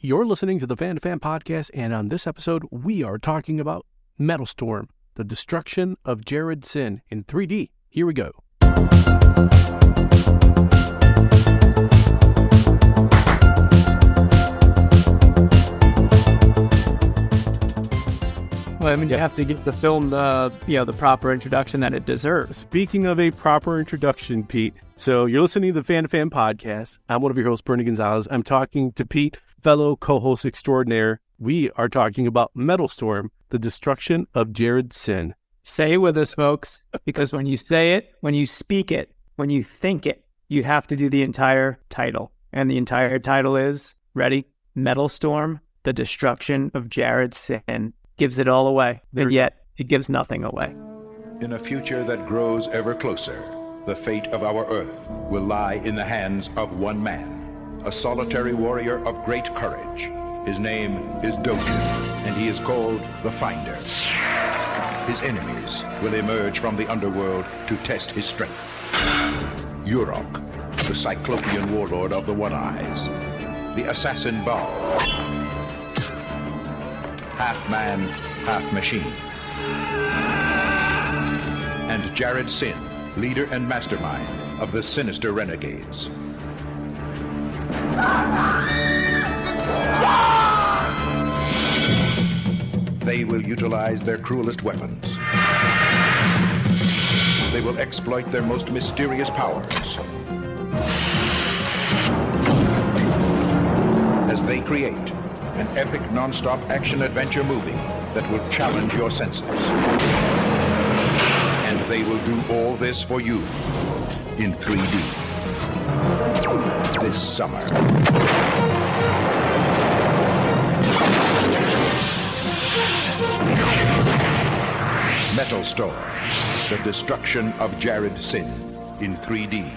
You're listening to the Fan2Fan Podcast, and on this episode, we are talking about Metal Storm, the Destruction of Jared Syn in 3D. Here we go. Well, I mean, you have to give the film the proper introduction that it deserves. Speaking of a proper introduction, Pete, so you're listening to the Fan2Fan Podcast. I'm one of your hosts, Bernie Gonzalez. I'm talking to Pete, fellow co-host extraordinaire. We are talking about Metal Storm, the Destruction of Jared Syn. Say it with us, folks, because when you say it, when you speak it, when you think it, you have to do the entire title. And the entire title is, ready? Metal Storm, the Destruction of Jared Syn. Gives it all away, and yet it gives nothing away. In a future that grows ever closer, the fate of our Earth will lie in the hands of one man, a solitary warrior of great courage. His name is Dogen, and he is called the Finder. His enemies will emerge from the underworld to test his strength. Urok, the Cyclopean warlord of the One Eyes, the assassin Baal, half man, half machine. And Jared Syn, leader and mastermind of the sinister renegades. They will utilize their cruelest weapons. They will exploit their most mysterious powers. As they create an epic non-stop action-adventure movie that will challenge your senses. And they will do all this for you in 3D. This summer. Metal Storm, the Destruction of Jared Syn in 3D.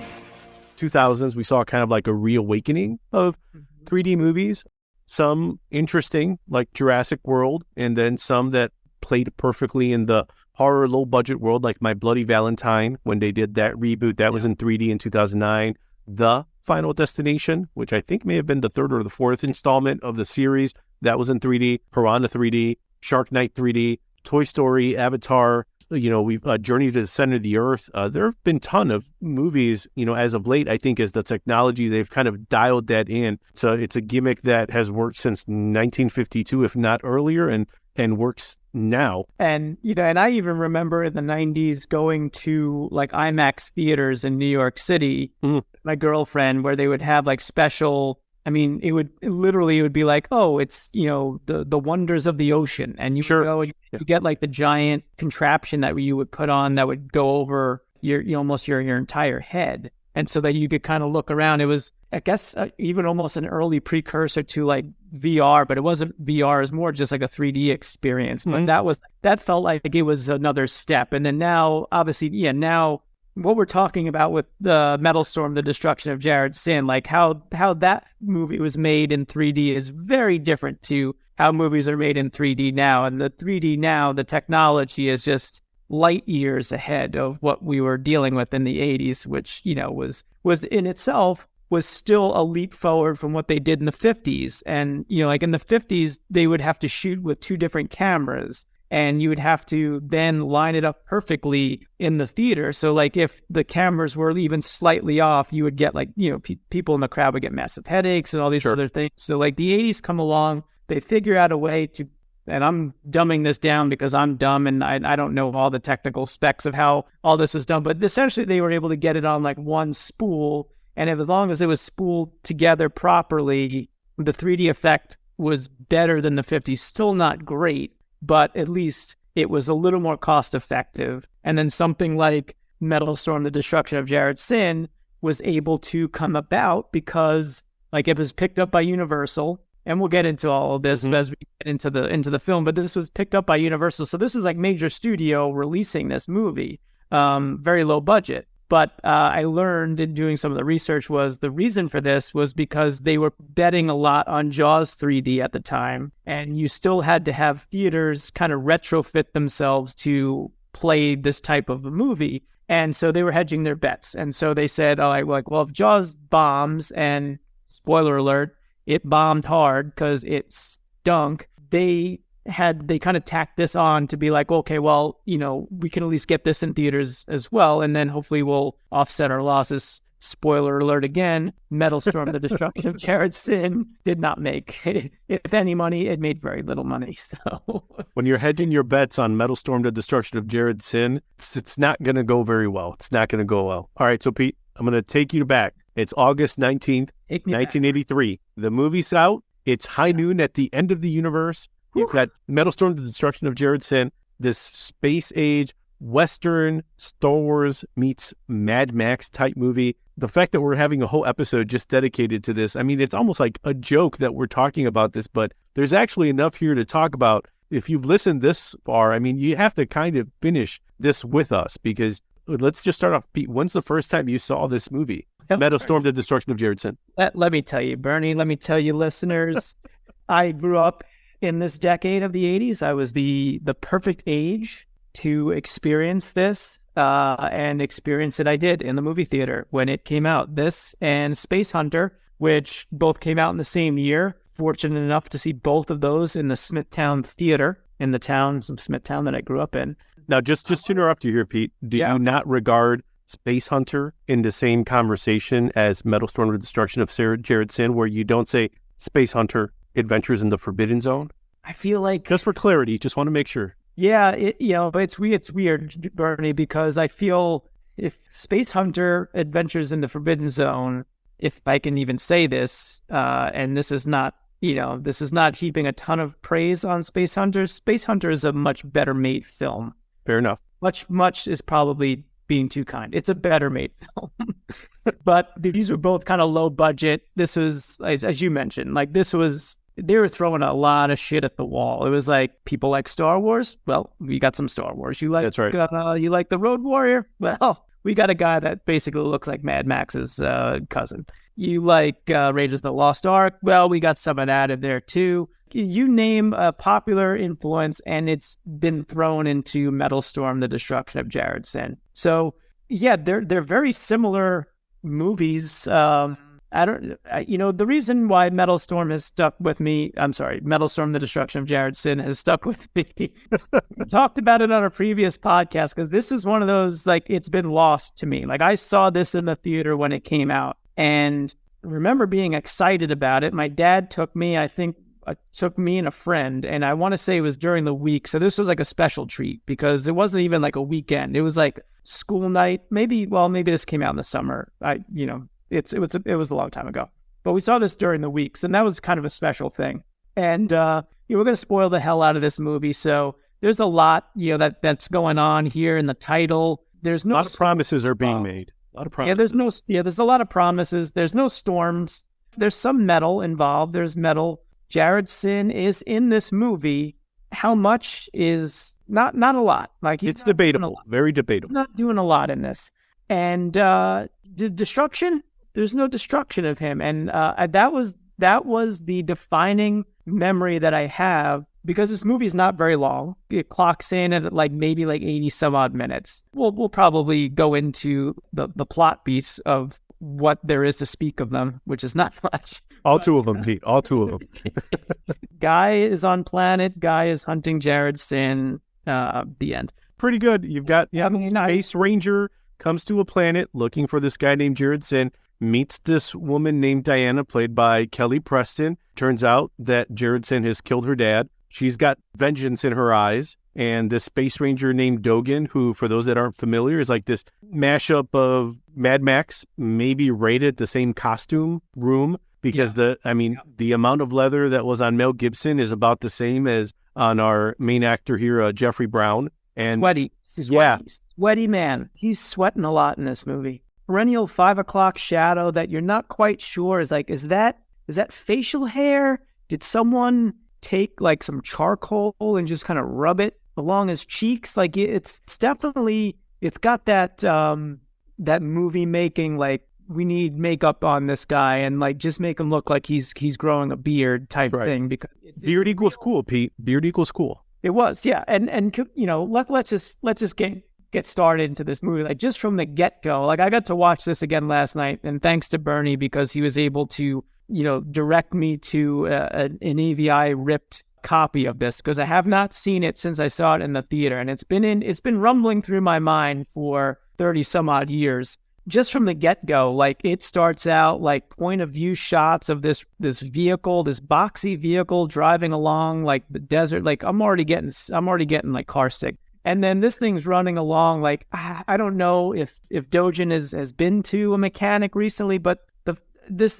2000s, we saw kind of like a reawakening of 3D movies. Some interesting, like Jurassic World, and then some that played perfectly in the horror low-budget world, like My Bloody Valentine, when they did that reboot. That was in 3D in 2009. The Final Destination, which I think may have been the third or the fourth installment of the series, that was in 3D. Piranha 3D, Shark Night 3D, Toy Story, Avatar. We've Journey to the Center of the Earth. There have been a ton of movies, as of late, I think, as the technology, they've kind of dialed that in. So it's a gimmick that has worked since 1952, if not earlier, and works now. And, and I even remember in the 90s going to like IMAX theaters in New York City, my girlfriend, where they would have like special, it would be like, oh, it's, the wonders of the ocean. And you would go and you get like the giant contraption that you would put on that would go over almost your entire head. And so that you could kind of look around. It was, I guess, even almost an early precursor to like VR, but it wasn't VR. It was more just like a 3D experience. But that felt like it was another step. And then now, obviously, now what we're talking about with the Metal Storm, the Destruction of Jared Syn, like how that movie was made in 3D is very different to how movies are made in 3D now. And the 3D now, the technology is just light years ahead of what we were dealing with in the 80s, which, was in itself was still a leap forward from what they did in the 50s. And, like in the 50s, they would have to shoot with two different cameras. And you would have to then line it up perfectly in the theater. So, like, if the cameras were even slightly off, you would get, like, people in the crowd would get massive headaches and all these other things. So, like, the 80s come along, they figure out a way to, and I'm dumbing this down because I'm dumb and I don't know all the technical specs of how all this is done. But essentially, they were able to get it on, like, one spool. And as long as it was spooled together properly, the 3D effect was better than the 50s. Still not great, but at least it was a little more cost effective. And then something like Metal Storm, the Destruction of Jared Syn was able to come about because like it was picked up by Universal, and we'll get into all of this as we get into the film, but this was picked up by Universal. So this is like major studio releasing this movie, very low budget. But I learned in doing some of the research was the reason for this was because they were betting a lot on Jaws 3D at the time. And you still had to have theaters kind of retrofit themselves to play this type of a movie. And so they were hedging their bets. And so they said, well, if Jaws bombs, and spoiler alert, it bombed hard because it stunk. They kind of tacked this on to be like, okay, well, we can at least get this in theaters as well, and then hopefully we'll offset our losses. Spoiler alert again, Metal Storm, The Destruction of Jared Syn did not make, if any money, it made very little money. So when you're hedging your bets on Metal Storm, The Destruction of Jared Syn, it's not going to go very well. It's not going to go well. All right, so Pete, I'm going to take you back. It's August 19th, 1983. The movie's out. It's high noon at the end of the universe. You've got Metal Storm, The Destruction of Jared Syn, this space age Western Star Wars meets Mad Max type movie. The fact that we're having a whole episode just dedicated to this, I mean, it's almost like a joke that we're talking about this, but there's actually enough here to talk about. If you've listened this far, I mean, you have to kind of finish this with us, because let's just start off. Pete, when's the first time you saw this movie? Metal Storm, The Destruction of Jared Syn. Let me tell you, Bernie, let me tell you, listeners, I grew up in this decade of the 80s. I was the perfect age to experience this, and experience it I did in the movie theater when it came out. This and Space Hunter, which both came out in the same year. Fortunate enough to see both of those in the Smithtown Theater in the town of Smithtown that I grew up in. Now, just to interrupt you here, Pete, do you not regard Space Hunter in the same conversation as Metal Storm, The Destruction of Jared Syn, where you don't say Space Hunter Adventures in the Forbidden Zone? I feel like, just for clarity, just want to make sure. Yeah, but it's weird, Bernie, because I feel if Space Hunter Adventures in the Forbidden Zone, if I can even say this, and this is not heaping a ton of praise on Space Hunter. Space Hunter is a much better made film. Fair enough. Much is probably being too kind. It's a better made film. But these were both kind of low budget. This was, as you mentioned, they were throwing a lot of shit at the wall. It was like, people like Star Wars? Well, we got some Star Wars. You like, that's right. You like The Road Warrior? Well, we got a guy that basically looks like Mad Max's cousin. You like Raiders of the Lost Ark? Well, we got some of that in there too. You name a popular influence, and it's been thrown into Metal Storm, The Destruction of Jared Syn. So, yeah, they're very similar movies. The reason why Metal Storm has stuck with me, Metal Storm, The Destruction of Jared Syn has stuck with me. We talked about it on a previous podcast, because this is one of those, it's been lost to me. I saw this in the theater when it came out, and remember being excited about it. My dad took me, took me and a friend, and I want to say it was during the week. So this was like a special treat, because it wasn't even like a weekend. It was like school night. Maybe this came out in the summer. It was a long time ago, but we saw this during the weeks, and that was kind of a special thing. And we're going to spoil the hell out of this movie, so there's a lot that's going on here in the title. There's no, a lot of promises are being made. A lot of promises. There's a lot of promises. There's no storms. There's some metal involved. There's metal. Jared Syn is in this movie. How much is not a lot. It's debatable. Very debatable. He's not doing a lot in this. And destruction. There's no destruction of him, and that was the defining memory that I have, because this movie is not very long. It clocks in at maybe 80 some odd minutes. We'll probably go into the plot beats of what there is to speak of them, which is not much. All two of them, Pete. All two of them. Guy is on planet. Guy is hunting Jared Syn. The end. Pretty good. You've got Space Ranger comes to a planet looking for this guy named Jared Syn. Meets this woman named Diana, played by Kelly Preston. Turns out that Jared Syn has killed her dad. She's got vengeance in her eyes. And this Space Ranger named Dogen, who, for those that aren't familiar, is like this mashup of Mad Max, maybe rated the same costume room, because the amount of leather that was on Mel Gibson is about the same as on our main actor here, Jeffrey Brown. And sweaty man. He's sweating a lot in this movie. Perennial 5 o'clock shadow that you're not quite sure is that facial hair? Did someone take some charcoal and just kind of rub it along his cheeks? It's definitely, it's got that that movie making, we need makeup on this guy and just make him look like he's growing a beard type thing, because beard equals cool, Pete. Beard equals cool. It was, yeah. And let's just get started into this movie, just from the get-go. I got to watch this again last night, and thanks to Bernie, because he was able to direct me to an AVI ripped copy of this, because I have not seen it since I saw it in the theater, and it's been rumbling through my mind for 30 some odd years. Just from the get-go, like, it starts out like point of view shots of this vehicle, this boxy vehicle driving along like the desert. Like, I'm already getting like car sick. And then this thing's running along like, I don't know if Dojin has been to a mechanic recently, but this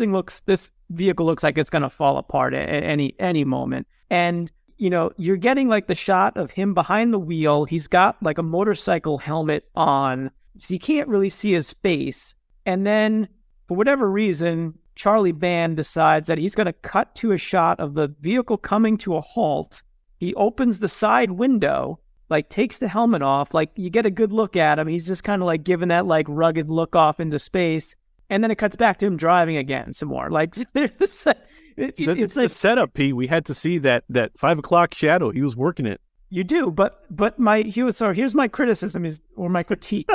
vehicle looks like it's going to fall apart at any moment. And, you're getting like the shot of him behind the wheel. He's got like a motorcycle helmet on, so you can't really see his face. And then, for whatever reason, Charlie Band decides that he's going to cut to a shot of the vehicle coming to a halt. He opens the side window, like takes the helmet off. Like, you get a good look at him. He's just kind of like giving that like rugged look off into space. And then it cuts back to him driving again some more. Like, it's like the setup, Pete. We had to see that 5 o'clock shadow. He was working it. You do, but here's my criticism my critique.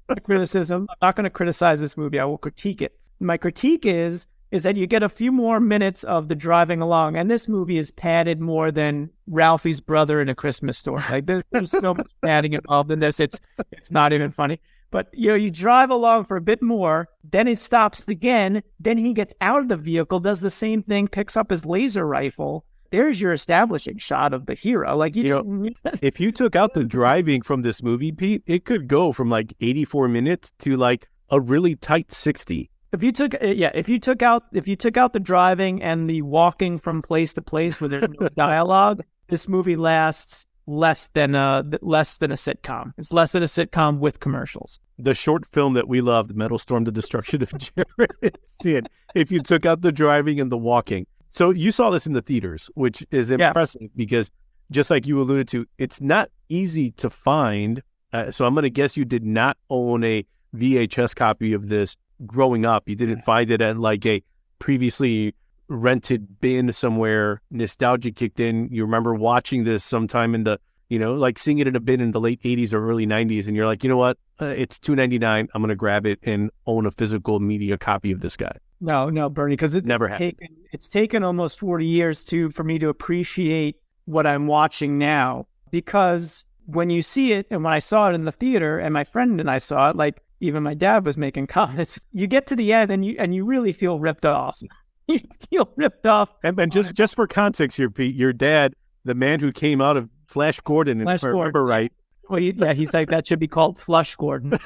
My criticism. I'm not going to criticize this movie. I will critique it. My critique is that you get a few more minutes of the driving along, and this movie is padded more than Ralphie's Brother in A Christmas Story. Like, there's so much padding involved in this. It's not even funny. But you drive along for a bit more, then it stops again. Then he gets out of the vehicle, does the same thing, picks up his laser rifle. There's your establishing shot of the hero. Like, if you took out the driving from this movie, Pete, it could go from like 84 minutes to like a really tight 60. If you took out the driving and the walking from place to place where there's no dialogue, this movie lasts less than a sitcom. It's less than a sitcom with commercials. The short film that we loved, Metal Storm: The Destruction of Jared Syn. If you took out the driving and the walking. So you saw this in the theaters, which is impressive because, just like you alluded to, it's not easy to find. So I'm going to guess you did not own a VHS copy of this growing up. You didn't find it at like a previously rented bin somewhere. Nostalgia kicked in. You remember watching this sometime in the, like seeing it in a bin in the late 80s or early 90s. And you're like, you know what? It's $2.99. I'm going to grab it and own a physical media copy of this guy. No, Bernie, because it's taken almost 40 years for me to appreciate what I'm watching now. Because when you see it, and when I saw it in the theater, and my friend and I saw it, like even my dad was making comments, you get to the end and you really feel ripped off. You feel ripped off. And just for context here, Pete, your dad, the man who came out of Flash Gordon, if I remember right. Well, he's like, that should be called Flush Gordon.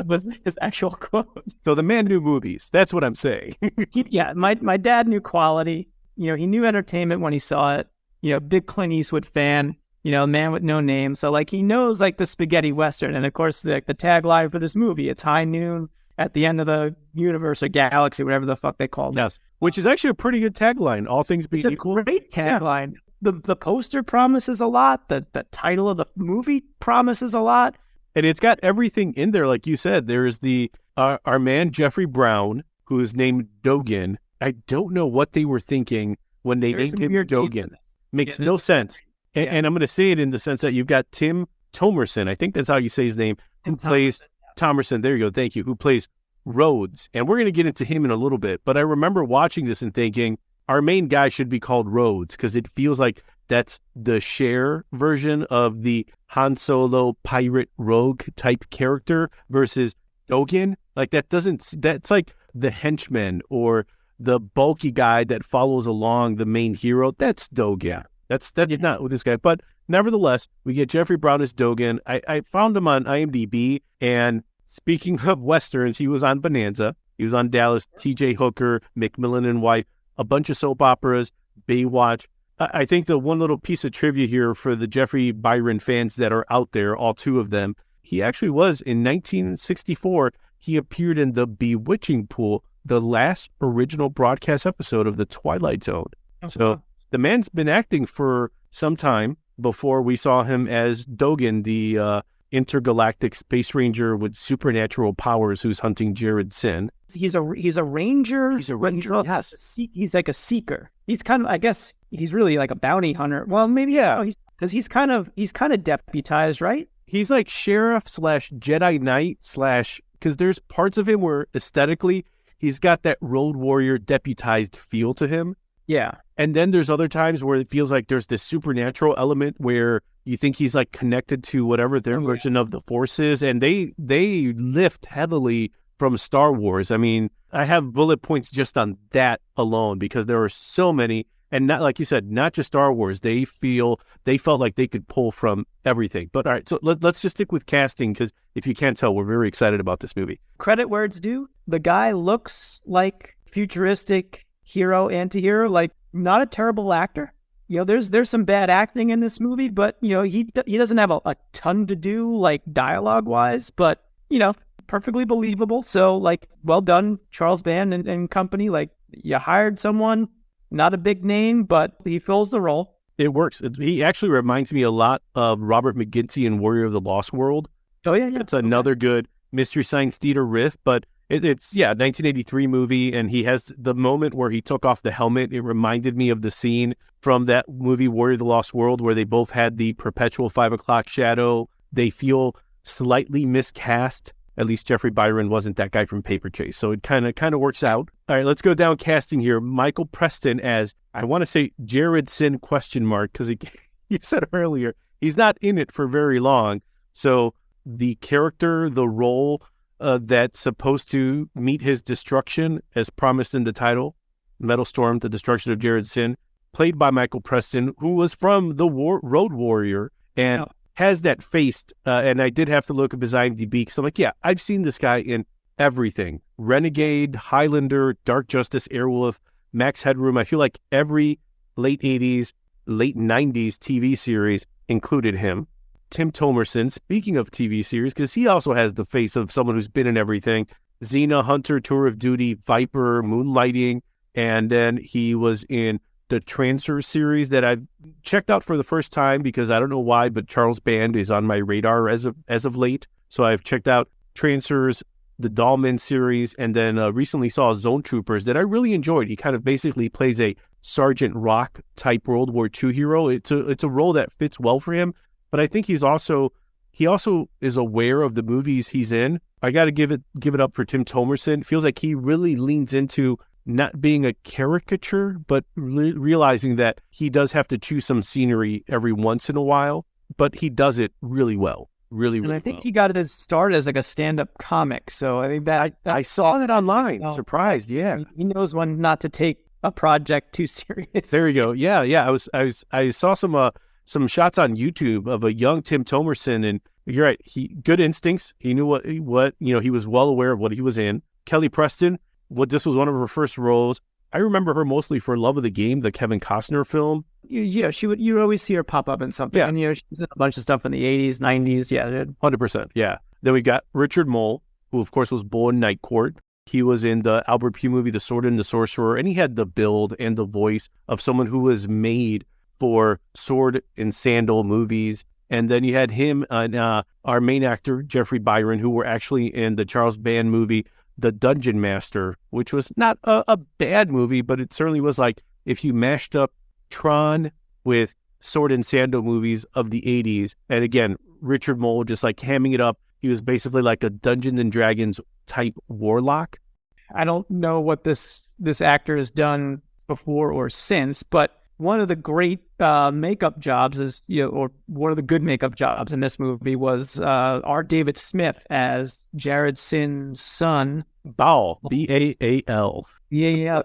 was his actual quote. So the man knew movies. That's what I'm saying. My dad knew quality. He knew entertainment when he saw it. Big Clint Eastwood fan. Man with no name. So like, he knows like the spaghetti western. And of course, like the tagline for this movie, it's high noon at the end of the universe or galaxy, whatever the fuck they call it. Yes, which is actually a pretty good tagline. All things being equal. It's a great tagline. Yeah. The poster promises a lot. The title of the movie promises a lot. And it's got everything in there. Like you said, there's our man, Jeffrey Brown, who is named Dogen. I don't know what they were thinking when they named him Dogen. Makes no sense. And I'm going to say it in the sense that you've got Tim Thomerson. I think that's how you say his name. Who plays Thomerson. There you go. Thank you. Who plays Rhodes. And we're going to get into him in a little bit. But I remember watching this and thinking, our main guy should be called Rhodes because it feels like that's the Cher version of the Han Solo pirate rogue type character versus Dogen. Like that's like the henchman or the bulky guy that follows along the main hero. That's Dogen. That's not with this guy. But nevertheless, we get Jeffrey Brown as Dogen. I found him on IMDb. And speaking of Westerns, he was on Bonanza. He was on Dallas, TJ Hooker, McMillan and Wife, a bunch of soap operas, Baywatch. I think the one little piece of trivia here for the Jeffrey Byron fans that are out there, all two of them, he actually was in 1964. He appeared in The Bewitching Pool, the last original broadcast episode of The Twilight Zone. Okay. So the man's been acting for some time before we saw him as Dogen, the intergalactic space ranger with supernatural powers who's hunting Jared Syn. He's a ranger. He's a ranger. Yes. He's like a seeker. He's kind of, I guess, he's really like a bounty hunter. Well, maybe because he's kind of deputized, right? He's like sheriff / Jedi Knight / because there's parts of him where aesthetically he's got that road warrior deputized feel to him. Yeah. And then there's other times where it feels like there's this supernatural element where you think he's like connected to whatever their version of the Force is. And they lift heavily from Star Wars. I mean, I have bullet points just on that alone because there are so many. And not, like you said, not just Star Wars. They felt like they could pull from everything. But all right, so let's just stick with casting because if you can't tell, we're very excited about this movie. Credit where it's due. The guy looks like futuristic hero, anti-hero, like not a terrible actor. You know, there's some bad acting in this movie, but, you know, he doesn't have a ton to do, like, dialogue-wise, but, you know, perfectly believable. So, like, well done, Charles Band and company. Like, you hired someone, not a big name, but he fills the role. It works. He actually reminds me a lot of Robert McGinty in Warrior of the Lost World. Oh, yeah. It's another good Mystery Science Theater riff, but it's 1983 movie, and he has the moment where he took off the helmet. It reminded me of the scene from that movie Warrior of the Lost World where they both had the perpetual 5 o'clock shadow. They feel slightly miscast. At least Jeffrey Byron wasn't that guy from Paper Chase, so it kind of works out. All right, let's go down casting here. Michael Preston as, I want to say Jared Syn ? Because you said earlier he's not in it for very long. So the character, the role that's supposed to meet his destruction, as promised in the title, Metal Storm: The Destruction of Jared Syn, played by Michael Preston, who was from the Road Warrior and has that face. And I did have to look up his IMDb because I'm like, yeah, I've seen this guy in everything. Renegade, Highlander, Dark Justice, Airwolf, Max Headroom. I feel like every late 80s, late 90s TV series included him. Tim Thomerson, speaking of TV series, because he also has the face of someone who's been in everything. Xena, Hunter, Tour of Duty, Viper, Moonlighting, and then he was in the Transfer series that I've checked out for the first time because I don't know why, but Charles Band is on my radar as of late. So I've checked out Transfers, the Dahlman series, and then recently saw Zone Troopers that I really enjoyed. He kind of basically plays a Sergeant Rock type World War II hero. It's a role that fits well for him. But I think he also is aware of the movies he's in. I got to give it up for Tim Thomerson. It feels like he really leans into not being a caricature, but realizing that he does have to choose some scenery every once in a while. But he does it really well, really. And I think he got his start as like a stand-up comic. So I think that I saw that online. Surprised, yeah. He knows when not to take a project too serious. There you go. Yeah. I saw some shots on YouTube of a young Tim Thomerson, and you're right. Good instincts. He knew what he was well aware of what he was in. Kelly Preston, this was one of her first roles. I remember her mostly for Love of the Game, the Kevin Costner film. Yeah, you'd always see her pop up in something. Yeah. And she's in a bunch of stuff in the 80s, 90s. Yeah, dude. 100%. Yeah. Then we got Richard Mole, who of course was Bull in Night Court. He was in the Albert Pugh movie, The Sword and the Sorcerer, and he had the build and the voice of someone who was made for sword and sandal movies. And then you had him and our main actor, Jeffrey Byron, who were actually in the Charles Band movie, The Dungeon Master, which was not a bad movie, but it certainly was like if you mashed up Tron with sword and sandal movies of the 80s. And again, Richard Mole just like hamming it up. He was basically like a Dungeons and Dragons type warlock. I don't know what this actor has done before or since, but one of the great makeup jobs is, or one of the good makeup jobs in this movie was R. David Smith as Jared Syn's son. Baal, B-A-A-L. Yeah.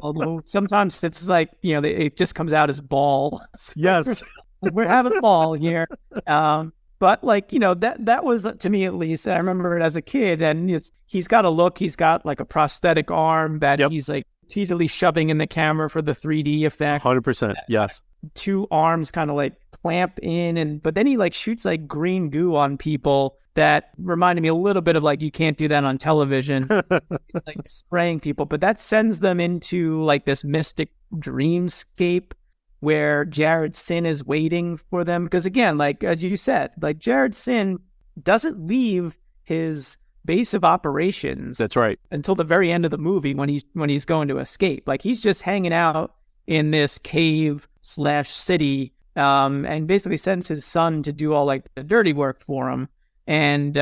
Although sometimes it's like, it just comes out as Ball. Yes. We're having a ball here. But that was, to me at least, I remember it as a kid, and he's got a look. He's got like a prosthetic arm that he's like repeatedly shoving in the camera for the 3D effect. 100%, yes. Two arms kind of like clamp in, but then he like shoots like green goo on people that reminded me a little bit of like, you can't do that on television, like spraying people, but that sends them into like this mystic dreamscape where Jared Syn is waiting for them. Because again, like as you said, like Jared Syn doesn't leave his base of operations. That's right. Until the very end of the movie when he's going to escape. Like he's just hanging out in this cave/city and basically sends his son to do all like the dirty work for him. And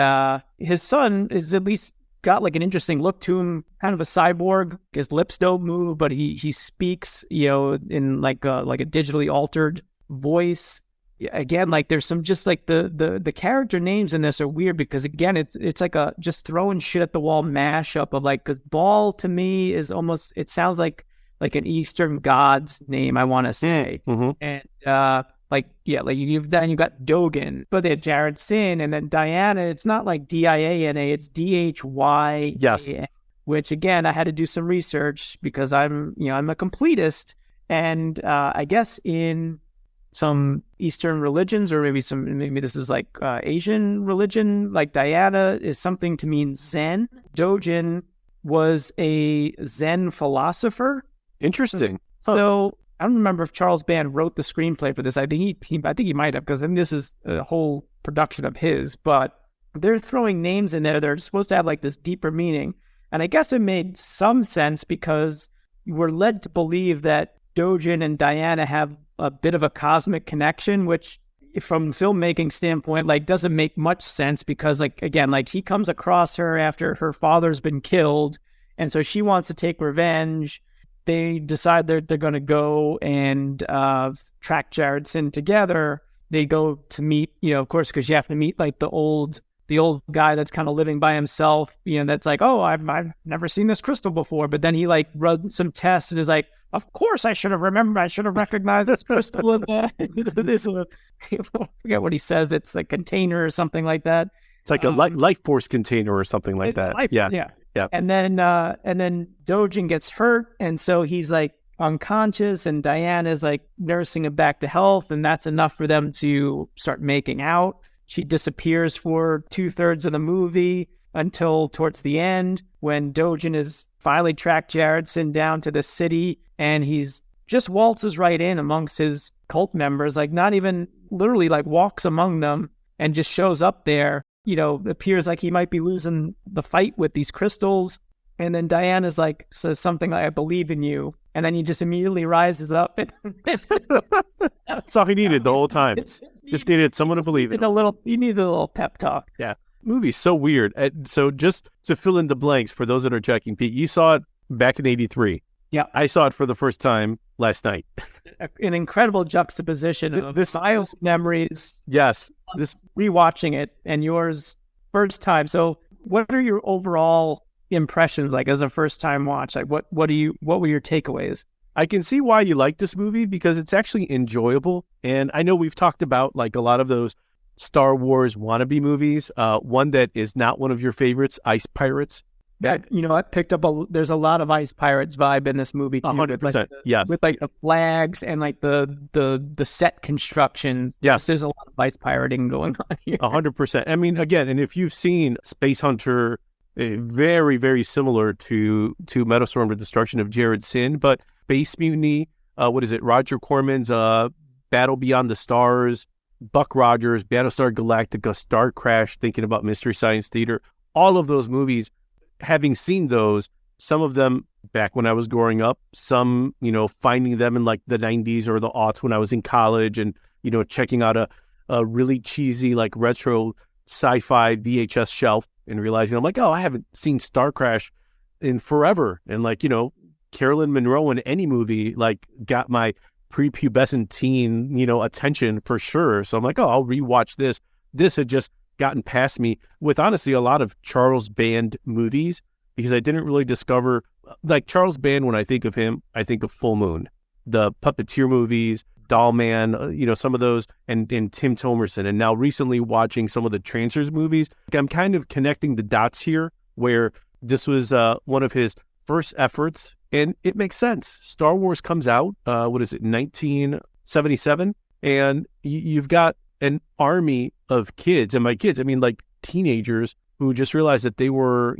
his son is at least got like an interesting look to him, kind of a cyborg. His lips don't move, but he speaks, in like a digitally altered voice. Again, like there's some just like the character names in this are weird because again, it's like a just throwing shit at the wall mashup of like, because Baal to me is almost, it sounds like an Eastern god's name, I want to say. And you've got Dogen, but they had Jared Syn, and then Diana. It's not like Diana, it's Dhy. Yes. Which again, I had to do some research because I'm a completist, and I guess in some Eastern religions, or maybe this is like Asian religion, like Diana is something to mean Zen. Dogen was a Zen philosopher. Interesting. So I don't remember if Charles Band wrote the screenplay for this. I think he might have, because this is a whole production of his. But they're throwing names in there. They're supposed to have like this deeper meaning, and I guess it made some sense because we're led to believe that Dogen and Diana have a bit of a cosmic connection, which from filmmaking standpoint, like doesn't make much sense because like, again, like he comes across her after her father's been killed. And so she wants to take revenge. They decide they're going to go and track Jared Syn together. They go to meet, of course, because you have to meet like the old guy that's kind of living by himself, that's like, oh, I've never seen this crystal before. But then he like runs some tests and is like, of course I should have recognized this crystal. I forget what he says. It's a container or something like that. It's like a life force container or something like that. Yeah. And then Dogen gets hurt, and so he's like unconscious, and Diana's like nursing him back to health, and that's enough for them to start making out. She disappears for 2/3 of the movie until towards the end when Dogen is finally tracked Jared Syn down to the city, and he's just waltzes right in amongst his cult members, like not even literally like walks among them and just shows up there. Appears like he might be losing the fight with these crystals. And then Diana's like, says something like, I believe in you. And then he just immediately rises up. That's all he needed the whole time. Just needed someone to believe in. He needed a little pep talk. Yeah. Movie's so weird. So just to fill in the blanks for those that are checking, Pete, you saw it back in 83. Yeah. I saw it for the first time last night. An incredible juxtaposition of this memories. Yes. This rewatching it and yours first time. So what are your overall impressions like as a first time watch? Like what were your takeaways? I can see why you like this movie because it's actually enjoyable. And I know we've talked about like a lot of those Star Wars wannabe movies. One that is not one of your favorites, Ice Pirates. Yeah, I picked up there's a lot of Ice Pirates vibe in this movie too. 100%. Yes. With like the flags and like the set construction. Yes. There's a lot of Ice Pirating going on here. 100%. I mean, again, and if you've seen Space Hunter, very, very similar to Metalstorm, the Destruction of Jared Syn, but Space Mutiny, Roger Corman's Battle Beyond the Stars, Buck Rogers, Battlestar Galactica, Star Crash, thinking about Mystery Science Theater, all of those movies, having seen those, some of them back when I was growing up, some, finding them in like the 90s or the aughts when I was in college and, checking out a really cheesy, like retro sci-fi VHS shelf and realizing I'm like, oh, I haven't seen Star Crash in forever. And like, Carolyn Monroe in any movie, like got my prepubescent teen, attention for sure. So I'm like, oh, I'll rewatch this. This had just gotten past me with honestly a lot of Charles Band movies because I didn't really discover like Charles Band. When I think of him, I think of Full Moon, the Puppeteer movies, Doll Man, some of those, and Tim Thomerson. And now recently watching some of the Trancers movies, I'm kind of connecting the dots here where this was one of his first efforts, and it makes sense. Star Wars comes out, 1977, and you've got an army of kids, and by kids, I mean like teenagers who just realized that they were,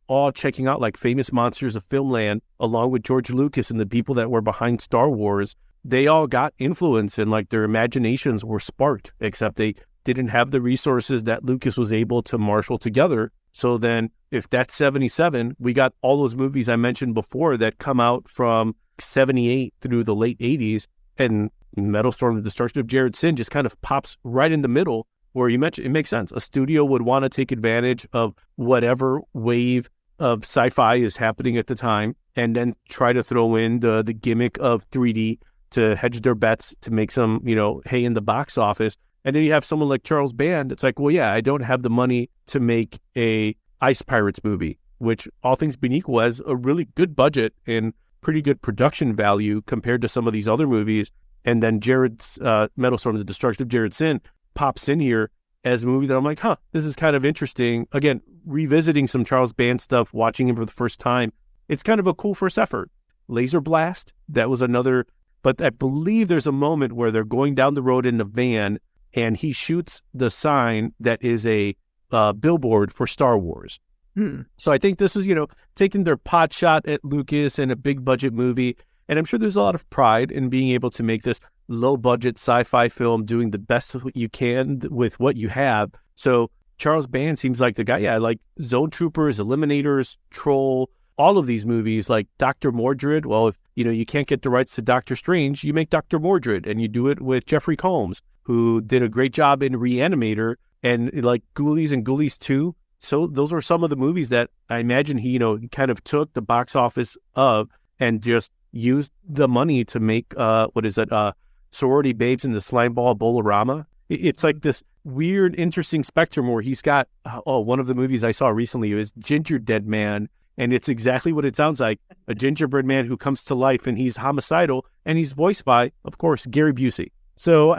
all checking out like famous monsters of filmland along with George Lucas and the people that were behind Star Wars. They all got influence and like their imaginations were sparked, except they didn't have the resources that Lucas was able to marshal together. So then if that's 77, we got all those movies I mentioned before that come out from 78 through the late 80s, and Metalstorm, the Destruction of Jared Syn just kind of pops right in the middle where you mentioned it makes sense. A studio would want to take advantage of whatever wave of sci-fi is happening at the time, and then try to throw in the gimmick of 3D to hedge their bets to make some, hay in the box office. And then you have someone like Charles Band. It's like, well, yeah, I don't have the money to make a Ice Pirates movie, which all things being equal has a really good budget and pretty good production value compared to some of these other movies. And then Jared's Metal Storm, The Destruction of Jared Syn pops in here as a movie that I'm like, this is kind of interesting. Again, revisiting some Charles Band stuff, watching him for the first time. It's kind of a cool first effort. Laser Blast, that was another, but I believe there's a moment where they're going down the road in a van and he shoots the sign that is a billboard for Star Wars. So I think this is, taking their pot shot at Lucas and a big budget movie. And I'm sure there's a lot of pride in being able to make this low budget sci-fi film, doing the best of what you can with what you have. So Charles Band seems like the guy. Yeah, like Zone Troopers, Eliminators, Troll, all of these movies, like Dr. Mordred. Well, if you can't get the rights to Doctor Strange, you make Dr. Mordred, and you do it with Jeffrey Combs, who did a great job in Reanimator, and like Ghoulies and Ghoulies 2. So those are some of the movies that I imagine he kind of took the box office of and just used the money to make, Sorority Babes in the Slimeball Bolorama. It's like this weird, interesting spectrum where he's got, one of the movies I saw recently is Ginger Dead Man, and it's exactly what it sounds like, a gingerbread man who comes to life, and he's homicidal, and he's voiced by, of course, Gary Busey. So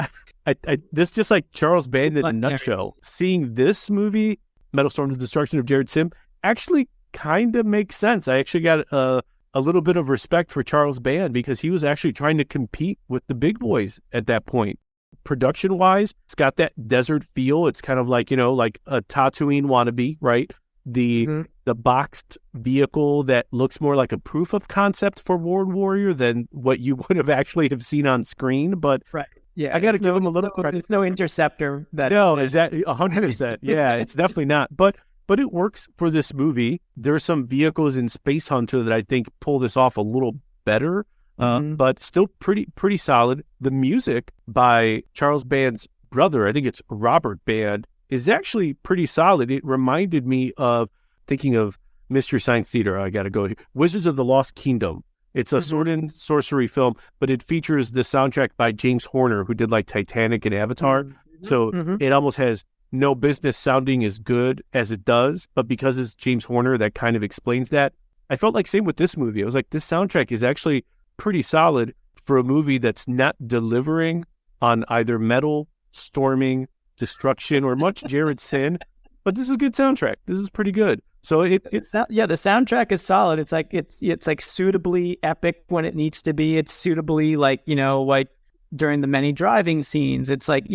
this just like Charles Band in a nutshell. Seeing this movie, Metal Storm, The Destruction of Jared Syn, actually kind of makes sense. I actually got a little bit of respect for Charles Band because he was actually trying to compete with the big boys at that point. Production-wise, it's got that desert feel. It's kind of like, like a Tatooine wannabe, right? The boxed vehicle that looks more like a proof of concept for World Warrior than what you would have actually have seen on screen. But right. Yeah, I got to give him a little credit. There's no interceptor. No, exactly, 100%. Yeah, it's definitely not. But it works for this movie. There are some vehicles in Space Hunter that I think pull this off a little better, but still pretty solid. The music by Charles Band's brother, I think it's Robert Band, is actually pretty solid. It reminded me of, thinking of Mystery Science Theater, I got to go here, Wizards of the Lost Kingdom. It's a sword and sorcery film, but it features the soundtrack by James Horner, who did like Titanic and Avatar. So it almost has no business sounding as good as it does, but because it's James Horner, that kind of explains that. I felt like same with this movie. I was like, this soundtrack is actually pretty solid for a movie that's not delivering on either metal, storming, destruction, or much Jared Syn, but this is a good soundtrack. This is pretty good. So the soundtrack is solid. It's like suitably epic when it needs to be. It's suitably like during the many driving scenes. It's like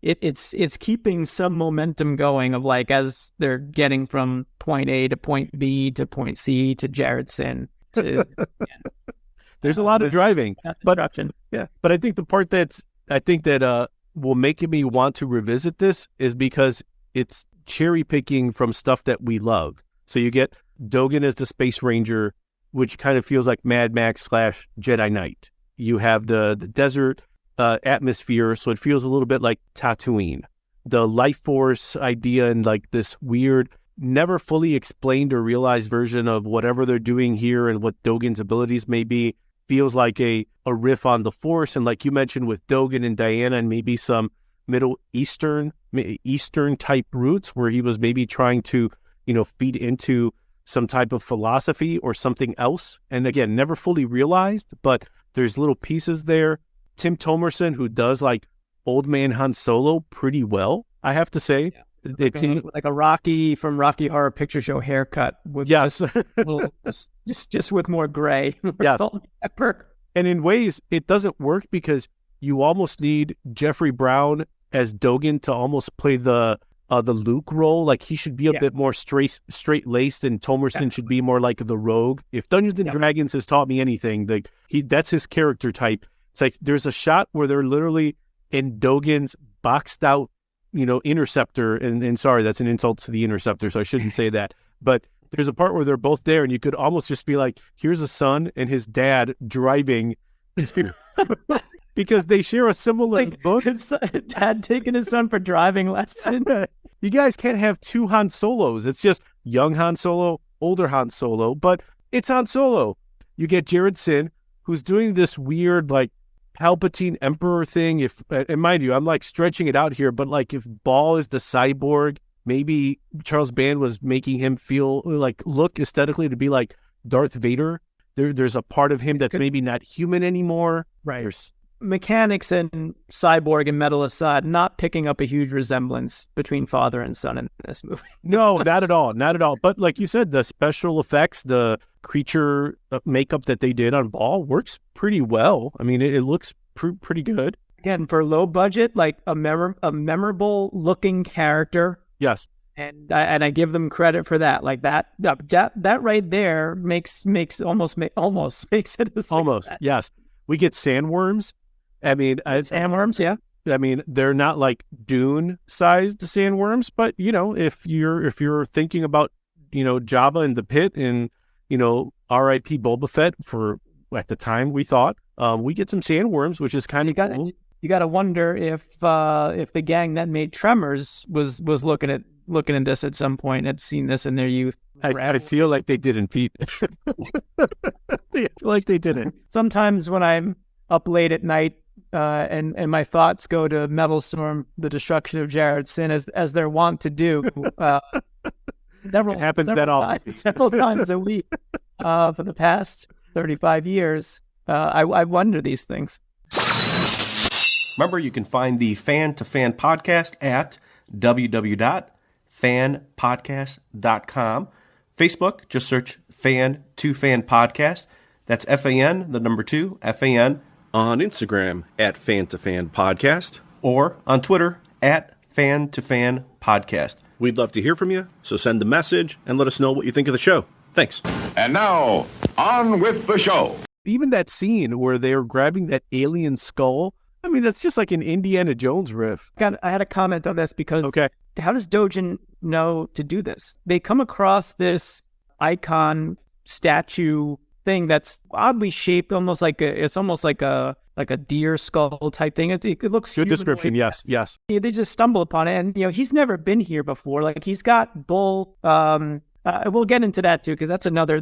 it's keeping some momentum going of like as they're getting from point A to point B to point C to Jared Syn. There's a lot of driving, but I think the part that will make me want to revisit this is because it's cherry picking from stuff that we love. So you get Dogen as the Space Ranger, which kind of feels like Mad Max / Jedi Knight. You have the desert atmosphere, so it feels a little bit like Tatooine. The life force idea and like this weird, never fully explained or realized version of whatever they're doing here and what Dogen's abilities may be feels like a riff on the Force. And like you mentioned with Dogen and Diana and maybe some Middle Eastern type roots where he was maybe trying to, feed into some type of philosophy or something else. And again, never fully realized, but there's little pieces there. Tim Thomerson, who does like Old Man Han Solo pretty well, I have to say. Yeah. Like a Rocky from Rocky Horror Picture Show haircut. With yes. just with more gray. Yes. Salt and pepper. And in ways, it doesn't work because you almost need Jeffrey Brown as Dogen to almost play the Luke role. Like he should be a bit more straight-laced, and Thomerson should be more like the rogue. If Dungeons and Dragons has taught me anything, that's his character type. It's like there's a shot where they're literally in Dogen's boxed out, interceptor, and sorry, that's an insult to the interceptor, so I shouldn't say that. But there's a part where they're both there, and you could almost just be like, here's a son and his dad driving. because they share a similar book. His dad taking his son for driving lessons. You guys can't have two Han Solos. It's just young Han Solo, older Han Solo, but it's Han Solo. You get Jared Syn, who's doing this weird, like, Palpatine Emperor thing. And mind you, I'm like stretching it out here, but like if Ball is the cyborg, maybe Charles Band was making him feel like look aesthetically to be like Darth Vader. There's a part of him that's maybe not human anymore. Right. There's mechanics and cyborg and metal aside, not picking up a huge resemblance between father and son in this movie. No, not at all. Not at all. But like you said, the special effects, the creature makeup that they did on Ball works pretty well. I mean, it looks pretty good. Again, for low budget, like a memorable looking character. Yes. And I give them credit for that. Like that right there makes almost makes it a success. Almost. Yes. We get sandworms. I mean, sandworms, yeah. I mean, they're not like Dune-sized sandworms, but you know, if you're thinking about, you know, Jabba in the pit and, you know, R.I.P. Boba Fett for at the time we thought, we get some sandworms, which is kind of cool. You got to wonder if the gang that made Tremors was looking at this at some point, had seen this in their youth. I feel like they didn't, Pete. I feel like they didn't. Sometimes when I'm up late at night, and my thoughts go to Metal Storm, the Destruction of Jared Syn, as they're wont to do. Several times a week for the past 35 years. I wonder these things. Remember, you can find the Fan2Fan Podcast at www.fanpodcast.com. Facebook, just search Fan2Fan Podcast. That's FAN, the number 2, FAN. On Instagram at Fan2Fan Podcast. Or on Twitter at Fan2Fan Podcast. We'd love to hear from you, so send a message and let us know what you think of the show. Thanks. And now, on with the show. Even that scene where they're grabbing that alien skull, I mean, that's just like an Indiana Jones riff. I had a comment on this because how does Dojin know to do this? They come across this icon statue thing that's oddly shaped, almost like a deer skull type thing. It looks good description. Yes. They just stumble upon it, and you know he's never been here before. Like he's got Bull. We'll get into that too because that's another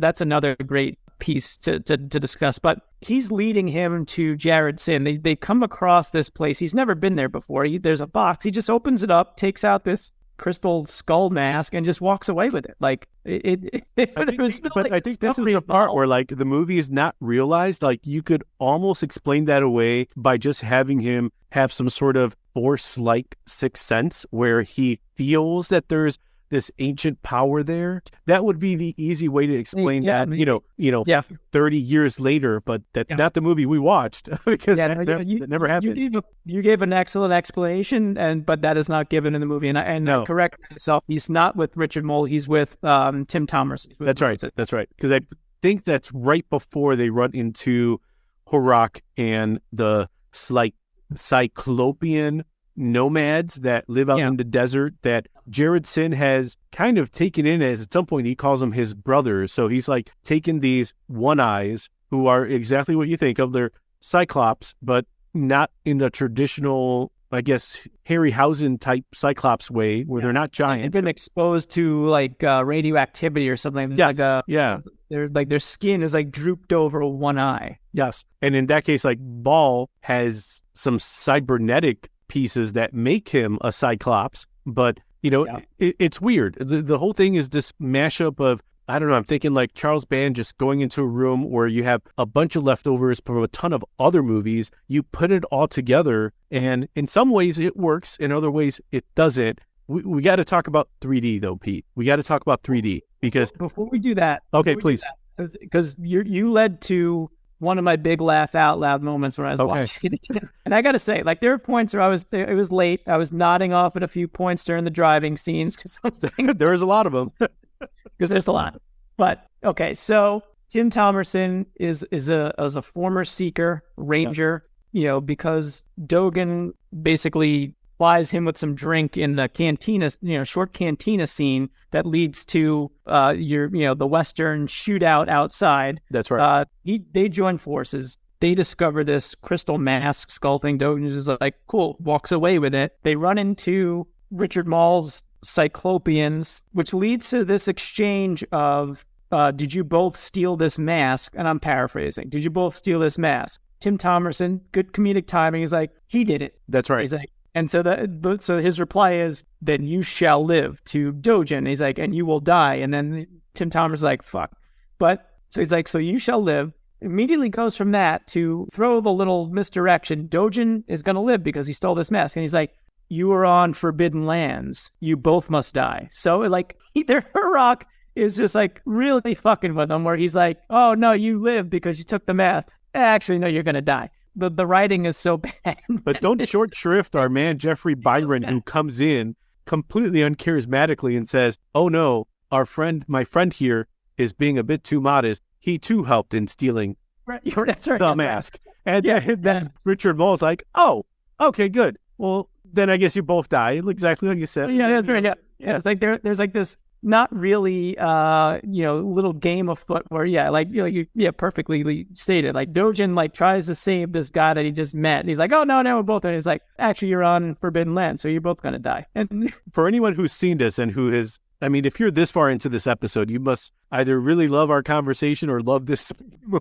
great piece to discuss. But he's leading him to Jared Syn. They come across this place. He's never been there before. There's a box. He just opens it up, takes out this crystal skull mask, and just walks away with it. Like I think this is the part where like the movie is not realized. Like you could almost explain that away by just having him have some sort of Force-like sixth sense where he feels that there's this ancient power there. That would be the easy way to explain that, 30 years later, but that's not the movie we watched because that never happened. You gave an excellent explanation, but that is not given in the movie. And I correct myself. He's not with Richard Mole. He's with Tim Thomas. That's right. Because I think that's right before they run into Horak and the Cyclopean nomads that live out in the desert that Jared Syn has kind of taken in as at some point he calls them his brothers. So he's like taken these one-eyes who are exactly what you think of. They're Cyclops, but not in a traditional, I guess, Harryhausen type Cyclops way where they're not giant. They've been exposed to like radioactivity or something. Their skin is like drooped over one eye. Yes. And in that case, like Ball has some cybernetic pieces that make him a Cyclops, but it's weird. The whole thing is this mashup of, I don't know, I'm thinking like Charles Band just going into a room where you have a bunch of leftovers from a ton of other movies, you put it all together, and in some ways it works, in other ways it doesn't. We got to talk about 3D though, Pete. We got to talk about 3D because before we do that, please, because you led to one of my big laugh out loud moments when I was watching it. And I got to say, like, there were points where it was late. I was nodding off at a few points during the driving scenes because I'm saying there was a lot of them. Because there's a lot. But okay, so Tim Thomerson is a former Seeker Ranger, because Dogen basically plies him with some drink in the cantina, short cantina scene that leads to the Western shootout outside. That's right. They join forces. They discover this crystal mask skull thing. Dojin is like, cool, walks away with it. They run into Richard Mall's Cyclopeans, which leads to this exchange of, did you both steal this mask? And I'm paraphrasing. Did you both steal this mask? Tim Thomerson, good comedic timing. He's like, he did it. That's right. He's like, and so so his reply is, then you shall live, to Dojin. He's like, and you will die. And then Tim Thomerson's like, fuck. But so he's like, so you shall live. Immediately goes from that to throw the little misdirection. Dojin is going to live because he stole this mask. And he's like, you are on forbidden lands. You both must die. So like either Hurok is just like really fucking with him, where he's like, oh no, you live because you took the mask. Actually, no, you're going to die. The writing is so bad. But don't short shrift our man Jeffrey Byron, who comes in completely uncharismatically and says, oh no, my friend here is being a bit too modest. He too helped in stealing the mask. And then Richard Mall's like, oh, okay, good. Well, then I guess you both die, exactly like you said. Yeah, that's right. Yeah, it's like there's like this not really, little game of foot where, perfectly stated. Like Dojin like tries to save this guy that he just met. And he's like, oh no, we're both. And he's like, actually, you're on forbidden land, so you're both gonna die. And for anyone who's seen this and who is, I mean, if you're this far into this episode, you must either really love our conversation or love this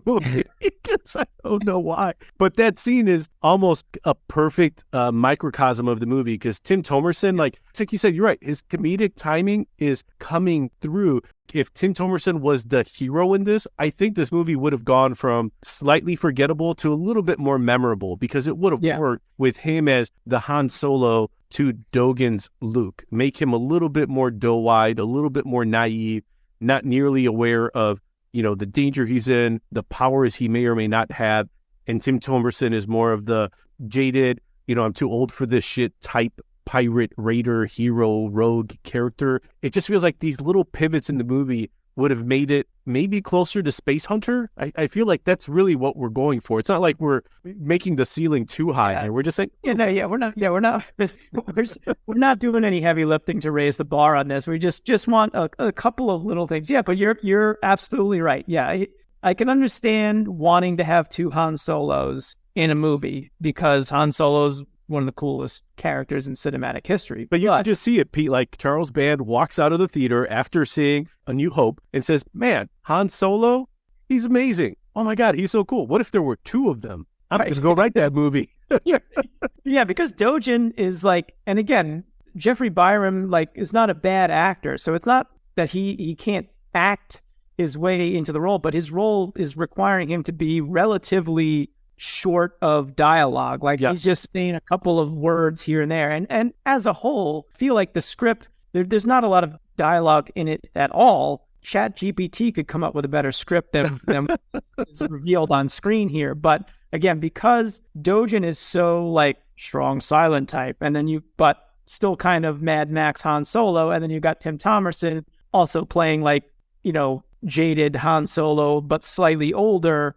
movie. Because I don't know why. But that scene is almost a perfect microcosm of the movie, because Tim Thomerson, like you said, you're right. His comedic timing is coming through. If Tim Thomerson was the hero in this, I think this movie would have gone from slightly forgettable to a little bit more memorable, because it would have worked with him as the Han Solo to Dogen's Luke. Make him a little bit more doe-eyed, a little bit more naive, not nearly aware of, the danger he's in, the powers he may or may not have. And Tim Thomerson is more of the jaded, I'm too old for this shit type pirate, raider, hero, rogue character. It just feels like these little pivots in the movie would have made it maybe closer to Space Hunter. I feel like that's really what we're going for. It's not like we're making the ceiling too high. And we're just saying, we're not doing any heavy lifting to raise the bar on this. We just want a couple of little things. Yeah, but you're absolutely right. Yeah, I can understand wanting to have two Han Solos in a movie, because Han Solo's one of the coolest characters in cinematic history. But you can just see it, Pete. Like Charles Band walks out of the theater after seeing A New Hope and says, man, Han Solo, he's amazing. Oh my God, he's so cool. What if there were two of them? I'm going to go write that movie. Yeah, because Dojin is like, and again, Jeffrey Byron is not a bad actor. So it's not that he can't act his way into the role, but his role is requiring him to be relatively short of dialogue. He's just saying a couple of words here and there. And as a whole, I feel like the script, there's not a lot of dialogue in it at all. ChatGPT could come up with a better script than is revealed on screen here. But again, because Dojin is so strong silent type, and then but still kind of Mad Max Han Solo, and then you got Tim Thomerson also playing jaded Han Solo, but slightly older.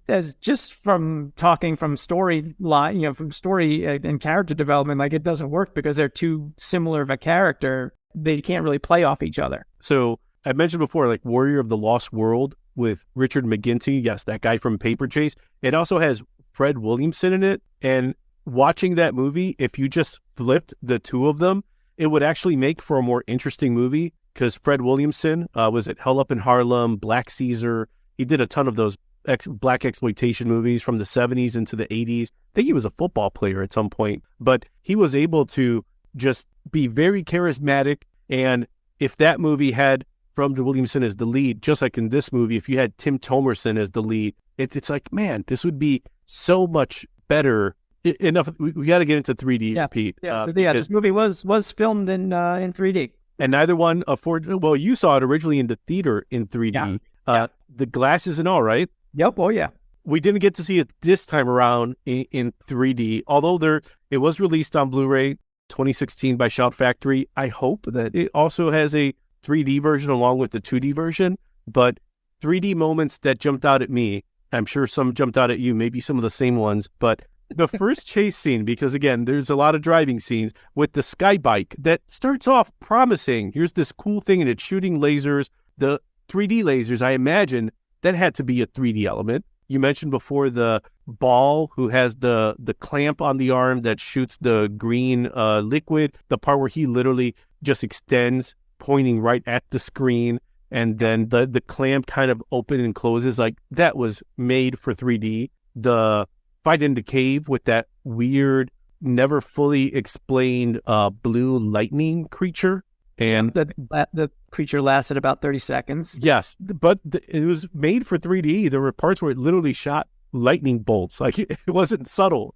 As just from talking from story line, from story and character development, it doesn't work because they're too similar of a character. They can't really play off each other. So I mentioned before, Warrior of the Lost World with Richard McGinty. Yes, that guy from Paper Chase. It also has Fred Williamson in it. And watching that movie, if you just flipped the two of them, it would actually make for a more interesting movie, because Fred Williamson was at Hell Up in Harlem, Black Caesar. He did a ton of those black exploitation movies from the 70s into the 80s. I think he was a football player at some point, but he was able to just be very charismatic. And if that movie had Fred Williamson as the lead, just like in this movie, if you had Tim Thomerson as the lead, it's like, man, this would be so much better. Enough. We got to get into 3D, Pete. Yeah, this movie was filmed in 3D. And neither one afforded. Well, you saw it originally in the theater in 3D. The glasses and all, right? Yep. Oh, yeah. We didn't get to see it this time around in 3D, although it was released on Blu-ray 2016 by Shout Factory. I hope that it also has a 3D version along with the 2D version. But 3D moments that jumped out at me, I'm sure some jumped out at you, maybe some of the same ones. But the first chase scene, because again, there's a lot of driving scenes with the sky bike that starts off promising. Here's this cool thing, and it's shooting lasers. The 3D lasers, I imagine, that had to be a 3D element. You mentioned before the ball who has the clamp on the arm that shoots the green liquid, the part where he literally just extends, pointing right at the screen, and then the clamp kind of open and closes. Like, that was made for 3D. The fight in the cave with that weird, never fully explained blue lightning creature. And the creature lasted about 30 seconds. Yes, but it was made for 3D. There were parts where it literally shot lightning bolts. Like, it wasn't subtle.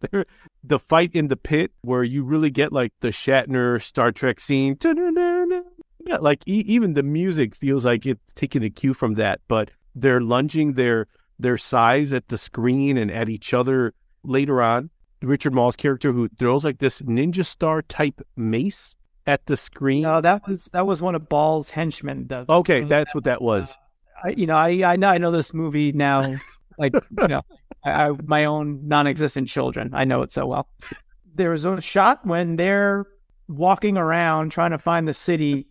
The fight in the pit where you really get like the Shatner Star Trek scene. Yeah, like even the music feels like it's taking a cue from that. But they're lunging their size at the screen and at each other later on. Richard Mall's character, who throws like this ninja star type mace at the screen. No, that was one of Ball's henchmen. Okay, that's what that was. I know this movie now, like, I my own non-existent children. I know it so well. There's a shot when they're walking around trying to find the city,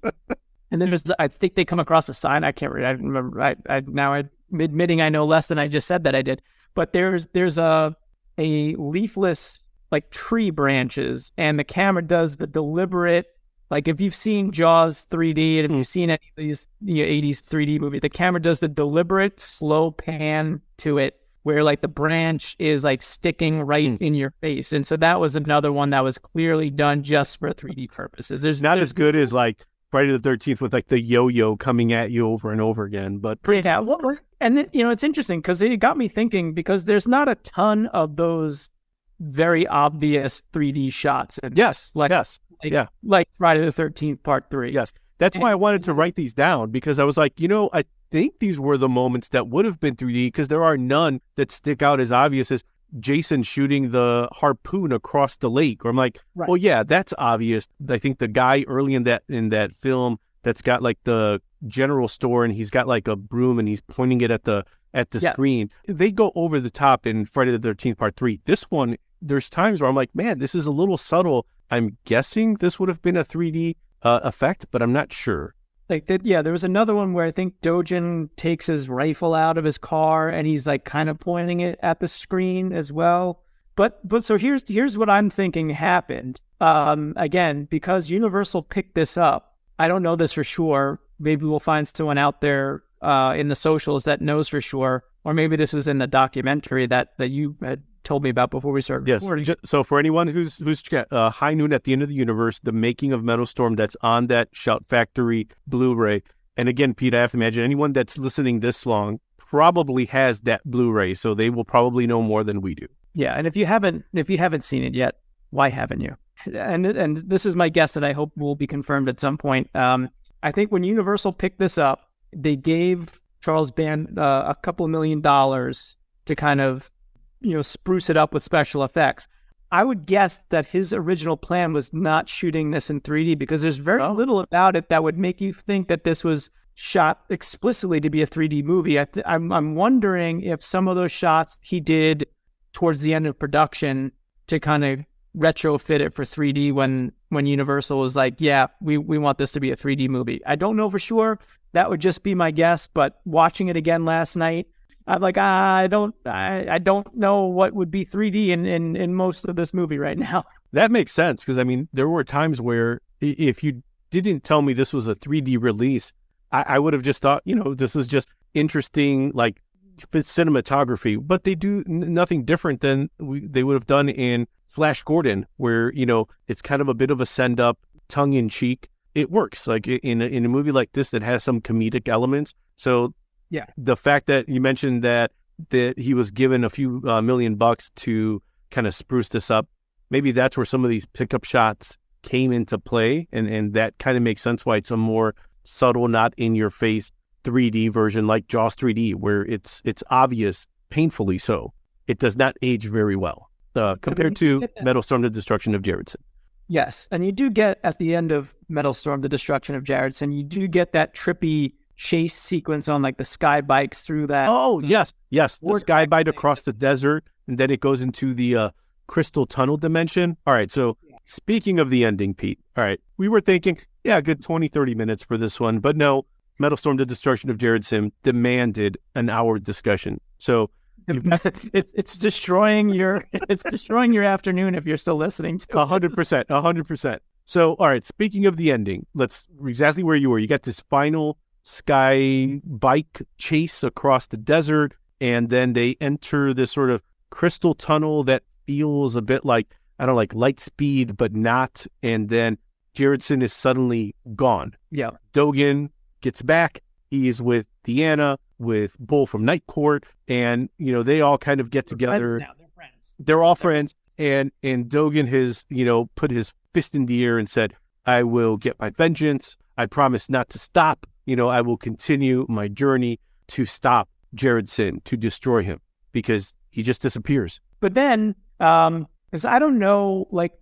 and then I think they come across a sign. I can't read. I remember. I'm admitting I know less than I just said that I did. But there's a leafless like tree branches, and the camera does the deliberate. Like, if you've seen Jaws 3D and if you've seen any of these 80s 3D movie, the camera does the deliberate slow pan to it where like the branch is like sticking right in your face. And so that was another one that was clearly done just for 3D purposes. There's not as good as like Friday the 13th with like the yo-yo coming at you over and over again. But and then, it's interesting because it got me thinking, because there's not a ton of those very obvious 3D shots. Like Friday the 13th Part 3. Yes. That's why I wanted to write these down, because I was like, I think these were the moments that would have been 3D, because there are none that stick out as obvious as Jason shooting the harpoon across the lake. Or I'm like, right. Well, yeah, that's obvious. I think the guy early in that film that's got like the general store and he's got like a broom and he's pointing it at the screen. They go over the top in Friday the 13th Part 3. This one, there's times where I'm like, man, this is a little subtle. I'm guessing this would have been a 3D effect, but I'm not sure. Like that, yeah. There was another one where I think Dojin takes his rifle out of his car and he's like kind of pointing it at the screen as well. But so here's what I'm thinking happened. Again, because Universal picked this up, I don't know this for sure. Maybe we'll find someone out there in the socials that knows for sure, or maybe this was in the documentary that you had told me about before we started recording. Yes. So for anyone who's High Noon at the End of the Universe, the making of Metal Storm, that's on that Shout Factory Blu-ray. And again, Pete, I have to imagine anyone that's listening this long probably has that Blu-ray, so they will probably know more than we do. Yeah, and if you haven't seen it yet, why haven't you? And this is my guess that I hope will be confirmed at some point. I think when Universal picked this up, they gave Charles Band a couple $1 million to kind of spruce it up with special effects. I would guess that his original plan was not shooting this in 3D, because there's very little about it that would make you think that this was shot explicitly to be a 3D movie. I'm wondering if some of those shots he did towards the end of production to kind of retrofit it for 3D when Universal was like, yeah, we want this to be a 3D movie. I don't know for sure. That would just be my guess. But watching it again last night, I'm like, I don't know what would be 3D in most of this movie right now. That makes sense, because I mean, there were times where if you didn't tell me this was a 3D release, I would have just thought, this is just interesting, like cinematography. But they do nothing different than they would have done in Flash Gordon, where it's kind of a bit of a send up, tongue in cheek. It works like in a movie like this that has some comedic elements. So. Yeah, the fact that you mentioned that he was given a few $1 million to kind of spruce this up, maybe that's where some of these pickup shots came into play, and that kind of makes sense why it's a more subtle, not in your face 3D version like Jaws 3D, where it's obvious, painfully so. It does not age very well compared to Metal Storm: The Destruction of Jared Syn. Yes, and you do get at the end of Metal Storm: The Destruction of Jared Syn, you do get that trippy chase sequence on like the sky bikes through that. Oh, yes. The sky bike across the desert, and then it goes into the crystal tunnel dimension. All right, so speaking of the ending, Pete, all right, we were thinking, a good 20, 30 minutes for this one, but no, Metal Storm: The Destruction of Jared Syn demanded an hour discussion. So It's destroying your afternoon if you're still listening to 100%, 100%. So, all right, speaking of the ending, let's exactly where you were. You got this final sky bike chase across the desert, and then they enter this sort of crystal tunnel that feels a bit like, I don't know, like light speed, but not. And then Jared Syn is suddenly gone. Yeah. Dogen gets back. He's with Deanna, with Bull from Night Court, and, you know, they all kind of get together. They're friends. They're all friends. And Dogen has, you know, put his fist in the air and said, I will get my vengeance. I promise not to stop. You know, I will continue my journey to stop Jared Syn, to destroy him, because he just disappears. But then, because I don't know, like,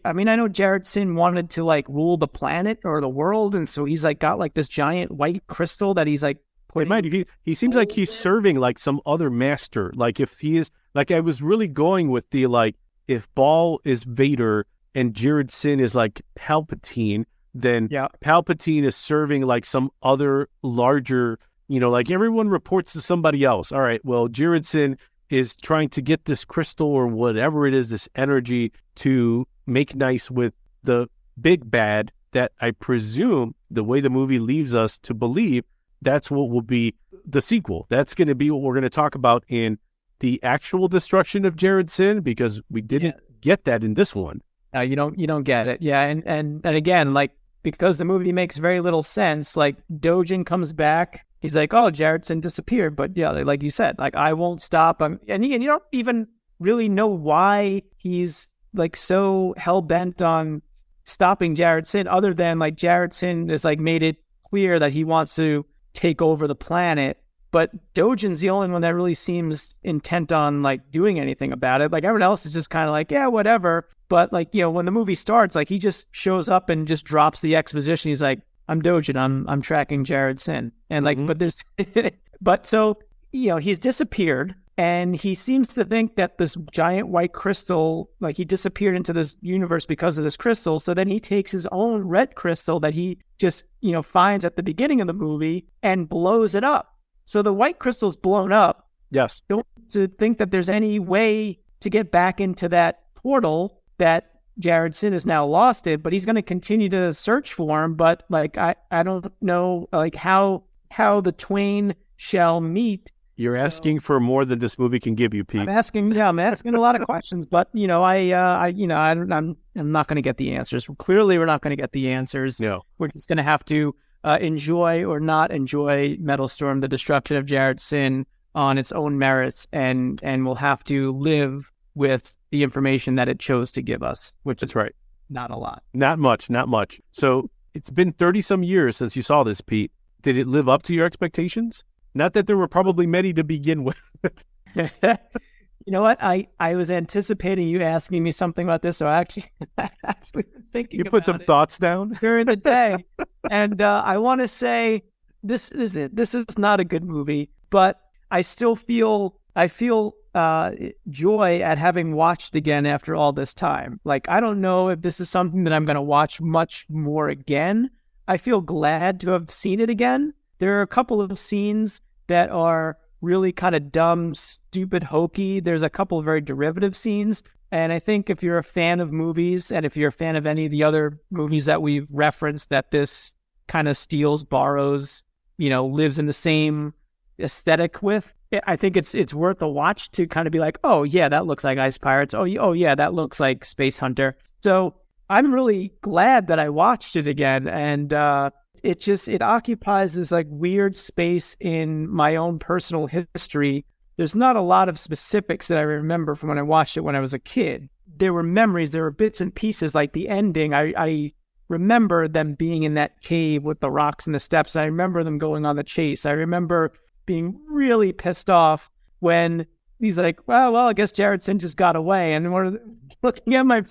I know Jared Syn wanted to, like, rule the planet or the world, and so he's, like, got, like, this giant white crystal that he's, like, he seems like he's serving, like, some other master. Like, if he is, like, I was really going with the, like, if Baal is Vader and Jared Syn is, like, Palpatine, then Palpatine is serving, like, some other larger, you know, like, everyone reports to somebody else. All right, well, Jared Syn is trying to get this crystal or whatever it is, this energy, to make nice with the big bad that I presume, the way the movie leaves us to believe, that's what will be the sequel. That's going to be what we're going to talk about in the actual Destruction of Jared Syn, because we didn't get that in this one. No, you don't get it. Yeah, and again, like, because the movie makes very little sense, like, Dogen comes back. He's like, oh, Jared Syn disappeared. But yeah, like you said, like, I won't stop. And you don't even really know why he's, like, so hell-bent on stopping Jared Syn, other than, like, Jared Syn has, like, made it clear that he wants to take over the planet. But Dogen's the only one that really seems intent on, like, doing anything about it. Like, everyone else is just kind of like, yeah, whatever. But, like, you know, when the movie starts, like, he just shows up and just drops the exposition. He's like, I'm Dogen. I'm tracking Jared Syn. And, like, but there's, but so, you know, he's disappeared, and he seems to think that this giant white crystal, like, he disappeared into this universe because of this crystal. So then he takes his own red crystal that he just, you know, finds at the beginning of the movie and blows it up. So the white crystal's blown up. Yes. Don't to think that there's any way to get back into that portal that Jared Syn has now lost it, but he's going to continue to search for him. But, like, I don't know, like, how the twain shall meet. You're asking for more than this movie can give you, Pete. I'm asking a lot of questions, but, you know, I'm not going to get the answers. Clearly, we're not going to get the answers. No, we're just going to have to enjoy or not enjoy Metal Storm: The Destruction of Jared Syn on its own merits, and we'll have to live with the information that it chose to give us, which is right. Not a lot. Not much. So it's been 30-some years since you saw this, Pete. Did it live up to your expectations? Not that there were probably many to begin with. You know what? I was anticipating you asking me something about this, so I actually been thinking. You put some thoughts down during the day, and I want to say this is it. This is not a good movie, but I still feel joy at having watched again after all this time. Like, I don't know if this is something that I'm going to watch much more again. I feel glad to have seen it again. There are a couple of scenes that are really kind of dumb, stupid, hokey. There's a couple of very derivative scenes. And I think if you're a fan of movies, and if you're a fan of any of the other movies that we've referenced that this kind of steals, borrows, you know, lives in the same aesthetic with, I think it's worth a watch to kind of be like, oh yeah, that looks like Ice Pirates. Oh yeah, that looks like Space Hunter. So I'm really glad that I watched it again, and it occupies this, like, weird space in my own personal history. There's not a lot of specifics that I remember from when I watched it when I was a kid. There were memories, there were bits and pieces, like the ending. I remember them being in that cave with the rocks and the steps. I remember them going on the chase. I remember being really pissed off when he's like, well, I guess Jared Syn just got away. And we're looking at my,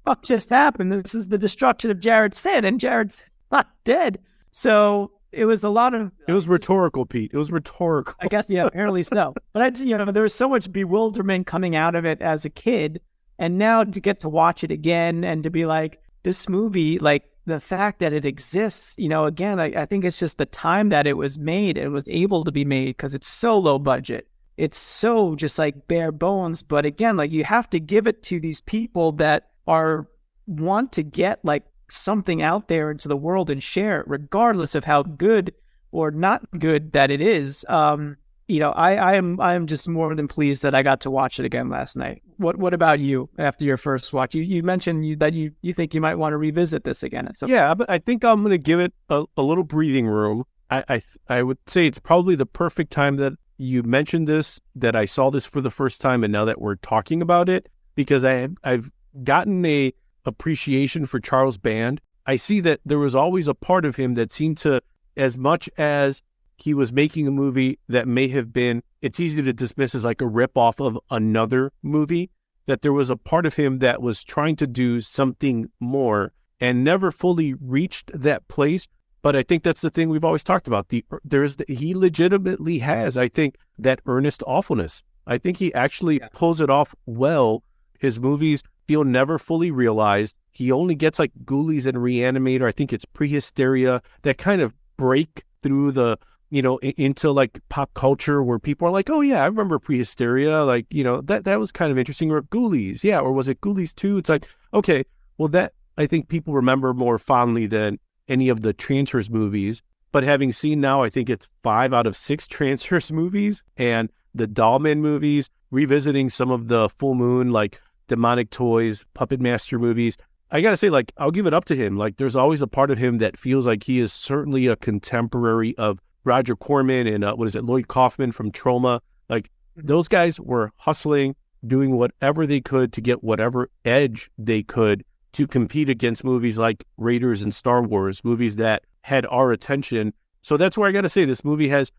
what just happened? This is the destruction of Jared Syn, and Jared's not dead. So it was a lot of... It was rhetorical, Pete. It was rhetorical. I guess, yeah, apparently so. But, there was so much bewilderment coming out of it as a kid. And now to get to watch it again and to be like, this movie, like, the fact that it exists, again, I think it's just the time that it was made. It was able to be made because it's so low budget. it's so just like bare bones. But again, like you have to give it to these people that want to get like something out there into the world and share it, regardless of how good or not good that it is. I am just more than pleased that I got to watch it again last night. What about you after your first watch? You mentioned that you think you might want to revisit this again. Yeah, but I think I'm going to give it a little breathing room. I would say it's probably the perfect time that you mentioned this, that I saw this for the first time, and now that we're talking about it, because I've gotten a appreciation for Charles Band. I see that there was always a part of him that seemed to, as much as he was making a movie that may have been, it's easy to dismiss as like a ripoff of another movie, that there was a part of him that was trying to do something more and never fully reached that place. But I think that's the thing we've always talked about. He legitimately has, I think, that earnest awfulness. I think he actually pulls it off well. His movies feel never fully realized. He only gets like Ghoulies and Reanimator. I think it's Prehysteria that kind of break through the, into like pop culture where people are like, oh yeah, I remember Prehysteria. Like, that was kind of interesting. Or Ghoulies. Yeah. Or was it Ghoulies 2? It's like, okay, well that I think people remember more fondly than any of the Transfers movies. But having seen now, I think it's 5 out of 6 Transfers movies and the Dollman movies, revisiting some of the Full Moon, like Demonic Toys, Puppet Master movies. I got to say, like, I'll give it up to him. Like, there's always a part of him that feels like he is certainly a contemporary of Roger Corman and Lloyd Kaufman from Troma. Like, those guys were hustling, doing whatever they could to get whatever edge they could to compete against movies like Raiders and Star Wars, movies that had our attention. So that's where I got to say this movie has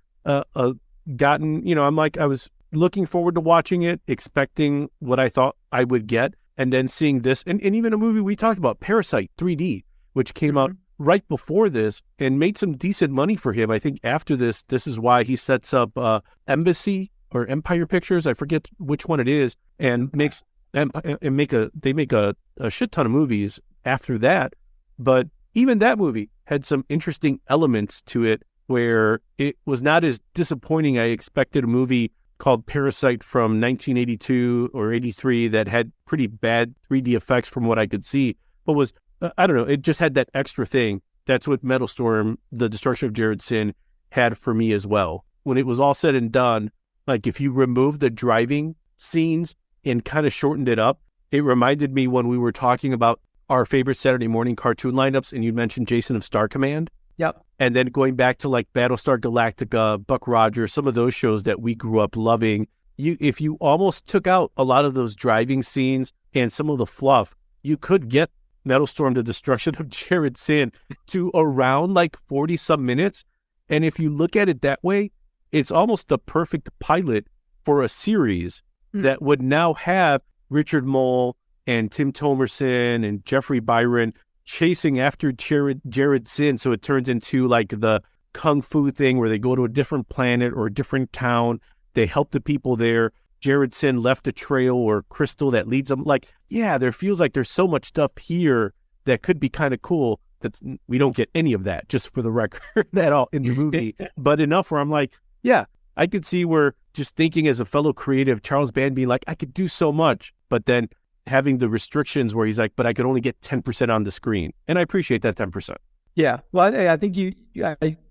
gotten, I was looking forward to watching it, expecting what I thought I would get, and then seeing this, and even a movie we talked about, Parasite 3D, which came out right before this and made some decent money for him. I think after this is why he sets up Embassy or Empire Pictures, I forget which one it is, and they make a shit ton of movies after that. But even that movie had some interesting elements to it where it was not as disappointing. I expected a movie called Parasite from 1982 or 83 that had pretty bad 3D effects from what I could see, but was, I don't know, it just had that extra thing. That's what Metal Storm, The Destruction of Jared Syn, had for me as well. When it was all said and done, like if you remove the driving scenes and kind of shortened it up, it reminded me when we were talking about our favorite Saturday morning cartoon lineups, and you mentioned Jason of Star Command. Yep. And then going back to like Battlestar Galactica, Buck Rogers, some of those shows that we grew up loving, if you almost took out a lot of those driving scenes and some of the fluff, you could get Metal Storm, The Destruction of Jared Syn to around like 40 some minutes. And if you look at it that way, it's almost the perfect pilot for a series that would now have Richard Mole and Tim Thomerson and Jeffrey Byron chasing after Jared Syn. So it turns into like the kung fu thing where they go to a different planet or a different town. They help the people there. Jared Syn left a trail or crystal that leads them. Like, yeah, there feels like there's so much stuff here that could be kind of cool. We don't get any of that, just for the record, at all in the movie. But enough where I'm like, yeah, I could see where just thinking as a fellow creative, Charles Band being like, I could do so much, but then having the restrictions where he's like, but I could only get 10% on the screen. And I appreciate that 10%. Yeah. Well, I think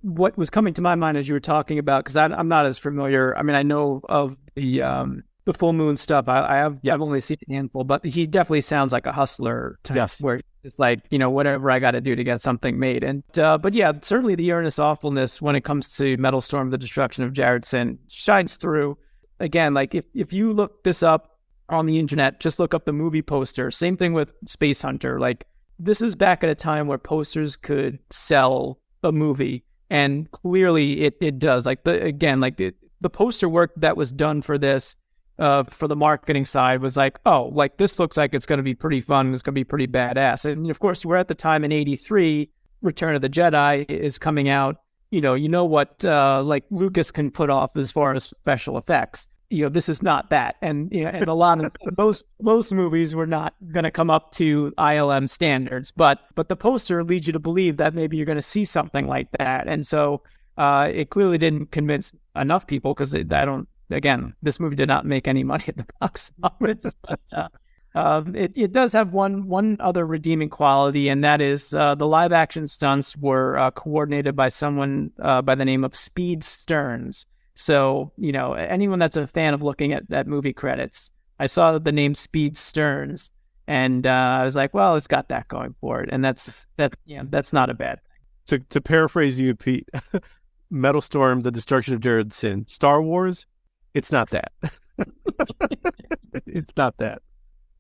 what was coming to my mind as you were talking about, because I'm not as familiar. I mean, I know of the Full Moon stuff. I've only seen a handful, but he definitely sounds like a hustler type. Yes. Where it's like, whatever I got to do to get something made. And, but yeah, certainly the earnest awfulness when it comes to Metal Storm, The Destruction of Jared Syn shines through. Again, like if you look this up on the internet, just look up the movie poster. Same thing with Space Hunter. Like, this is back at a time where posters could sell a movie, and clearly it does. Like the poster work that was done for this, for the marketing side, was like, oh, like this looks like it's going to be pretty fun. It's going to be pretty badass. And of course, we're at the time in '83, Return of the Jedi is coming out. You know what like Lucas can put off as far as special effects. This is not that. And and a lot of most movies were not going to come up to ILM standards, but the poster leads you to believe that maybe you're going to see something like that. And so it clearly didn't convince enough people, because I don't again, this movie did not make any money at the box office. But, it does have one other redeeming quality, and that is the live action stunts were coordinated by someone by the name of Speed Stearns. So, anyone that's a fan of looking at movie credits, I saw the name Speed Stearns, and I was like, well, it's got that going for it, and that's not a bad thing. To paraphrase you, Pete, Metal Storm, The Destruction of Jared Syn, Star Wars, it's not that. It's not that.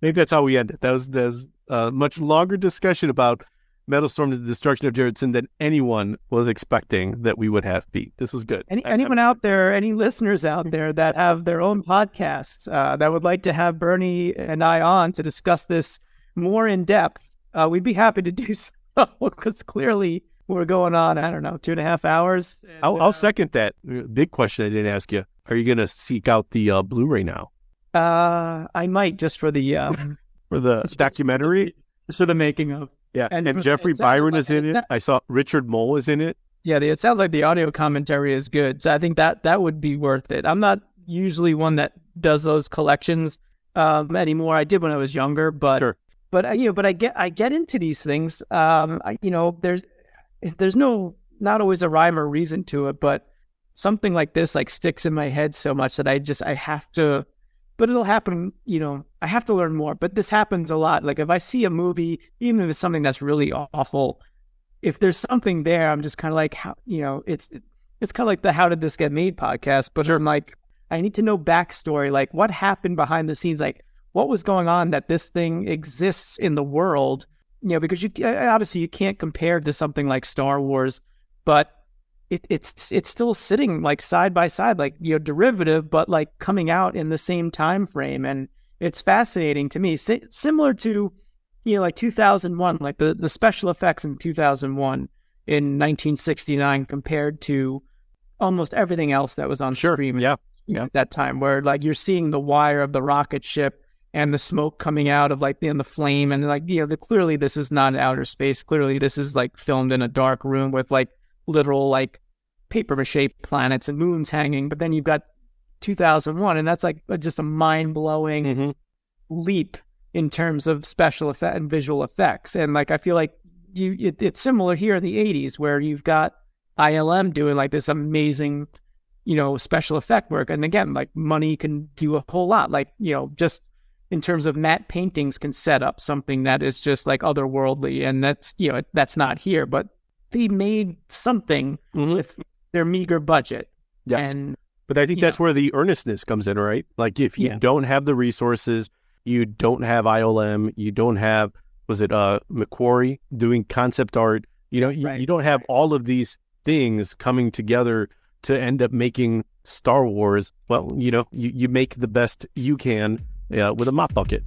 I think that's how we end it. There's a much longer discussion about Metal Storm, The Destruction of Jared Syn than anyone was expecting that we would have, Pete. This was good. Anyone out there, any listeners out there that have their own podcasts that would like to have Bernie and I on to discuss this more in depth, we'd be happy to do so, because clearly we're going on, I don't know, 2.5 hours. And, I'll second that. Big question I didn't ask you. Are you going to seek out the Blu-ray now? I might, just for the for the documentary, just for the making of. Yeah, and Jeffrey Byron is in it. I saw Richard Mole is in it. Yeah, it sounds like the audio commentary is good, so I think that would be worth it. I'm not usually one that does those collections anymore. I did when I was younger, but sure. but I get into these things. There's not always a rhyme or reason to it, but something like this sticks in my head so much that I have to. But it'll happen, I have to learn more. But this happens a lot. Like if I see a movie, even if it's something that's really awful, if there's something there, I'm just kind of like, how, it's kind of like the How Did This Get Made podcast. But I'm like, I need to know backstory, like what happened behind the scenes, like what was going on that this thing exists in the world, because obviously you can't compare to something like Star Wars, but it's still sitting like side by side, like derivative, but like coming out in the same time frame, and it's fascinating to me. Similar to like 2001, like the special effects in 2001 in 1969 compared to almost everything else that was on screen. Yeah, at that time, where like you're seeing the wire of the rocket ship and the smoke coming out of like the flame, and like clearly this is not outer space. Clearly this is like filmed in a dark room with like literal like paper mache planets and moons hanging. But then you've got 2001, and that's like just a mind-blowing leap in terms of special effect and visual effects. And like I feel like it's similar here in the 80s, where you've got ILM doing like this amazing special effect work. And again, like money can do a whole lot, like just in terms of matte paintings can set up something that is just like otherworldly, and that's not here, but they made something with their meager budget. Yes. And, but I think that's where the earnestness comes in, right? Like if you don't have the resources, you don't have ILM, you don't have, Macquarie doing concept art, you don't have all of these things coming together to end up making Star Wars. Well, you make the best you can with a mop bucket.